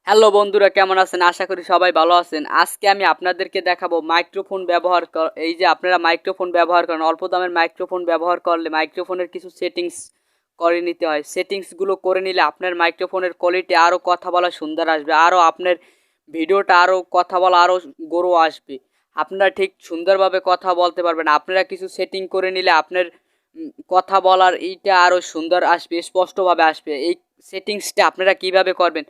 Hello বন্ধুরা, কেমন আছেন? আশা করি সবাই ভালো আছেন। আজকে আমি আপনাদেরকে দেখাবো মাইক্রোফোন ব্যবহার এই যে আপনারা মাইক্রোফোন ব্যবহার করেন, অল্প দামের মাইক্রোফোন ব্যবহার করলে মাইক্রোফোনের কিছু সেটিংস করে নিতে হয়। সেটিংসগুলো করে নিলে আপনার মাইক্রোফোনের কোয়ালিটি আরও কথা বলা সুন্দর আসবে, আরও আপনার ভিডিওটা আরও কথা বলা আরও গ্রো আসবে। আপনারা ঠিক সুন্দরভাবে কথা বলতে পারবেন। আপনারা কিছু সেটিং করে নিলে আপনার কথা বলার এইটা আরও সুন্দর আসবে, স্পষ্টভাবে আসবে। এই সেটিংসটা আপনারা কিভাবে করবেন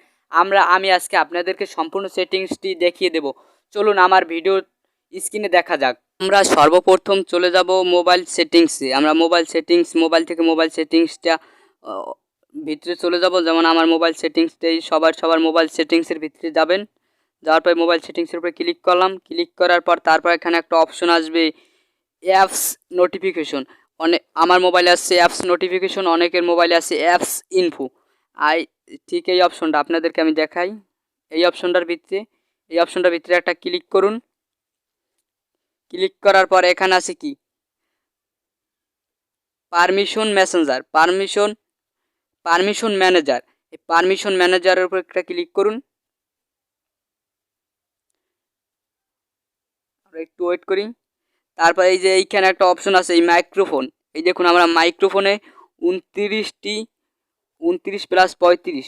আমি আজকে আপনাদেরকে সম্পূর্ণ সেটিংসটি দেখিয়ে দেব। চলুন আমার ভিডিও স্ক্রিনে দেখা যাক। আমরা সর্বপ্রথম চলে যাব মোবাইল সেটিংসে। আমরা মোবাইল থেকে মোবাইল সেটিংসটা ভিতরে চলে যাব। যেমন আমার মোবাইল সেটিংসটাই সবার মোবাইল সেটিংসের ভিতরে যাবেন। যাওয়ার পর মোবাইল সেটিংসের উপরে ক্লিক করলাম। ক্লিক করার পর তারপর এখানে একটা অপশন আসবে অ্যাপস নোটিফিকেশন। আমার মোবাইলে আসছে অ্যাপস নোটিফিকেশন, অনেকের মোবাইলে আছে অ্যাপস ইনফো। ঠিক এই অপশনটা আপনাদেরকে আমি দেখাই। এই অপশনটার ভিতরে একটা ক্লিক করুন। ক্লিক করার পর এখানে আছে কি পারমিশন মেসেঞ্জার, পারমিশন ম্যানেজার। এই পারমিশন ম্যানেজারের উপর একটা ক্লিক করুন। আমরা একটু ওয়েট করি। তারপর এই যে এইখানে একটা অপশন আছে এই মাইক্রোফোন। এই দেখুন আমরা মাইক্রোফোনে 29+35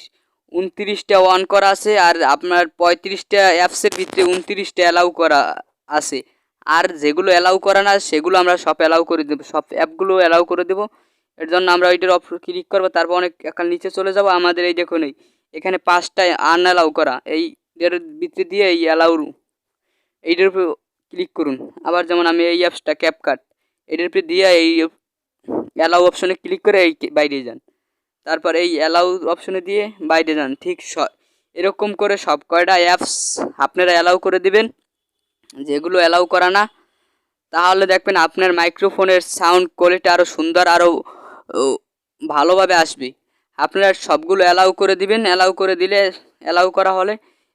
অন করা আছে, আর আপনার 35টা অ্যাপসের ভিতরে 29টা অ্যালাউ করা আছে। আর যেগুলো অ্যালাউ করা না সেগুলো আমরা সব অ্যালাউ করে দেবো, সব অ্যাপগুলো অ্যালাউ করে দেবো। এর জন্য আমরা ওইটার ক্লিক করবো। তারপর অনেক এখান নিচে চলে যাব। আমাদের এই দেখুন এখানে 5টা আনঅ্যালাউ করা, এর ভিতরে দিয়ে এই অ্যালাউ এইটার উপর ক্লিক করুন। আবার যেমন আমি এই অ্যাপসটা ক্যাপকাট, এটার উপরে দিয়ে এই অ্যালাউ অপশনে ক্লিক করে এই বাইরে যান। তারপর এই অ্যালাউ অপশনে দিয়ে বাইরে যান। ঠিক এরকম করে সব কয়টা অ্যাপস আপনারা অ্যালাউ করে দিবেন। যেগুলো অ্যালাউ করা না, তাহলে দেখবেন আপনার মাইক্রোফোনের সাউন্ড কোয়ালিটি আরও সুন্দর, আরও ভালোভাবে আসবে। আপনারা সবগুলো অ্যালাউ করে দিবেন। অ্যালাউ করা হলে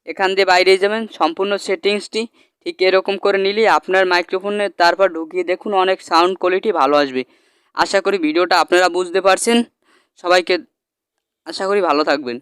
এখান দিয়ে বাইরে যাবেন। সম্পূর্ণ সেটিংসটি ঠিক এরকম করে নিলে আপনার মাইক্রোফোনে তারপর ঢুকিয়ে দেখুন অনেক সাউন্ড কোয়ালিটি ভালো আসবে। আশা করি ভিডিওটা আপনারা বুঝতে পারছেন। সবাইকে আশা করি ভালো থাকবেন।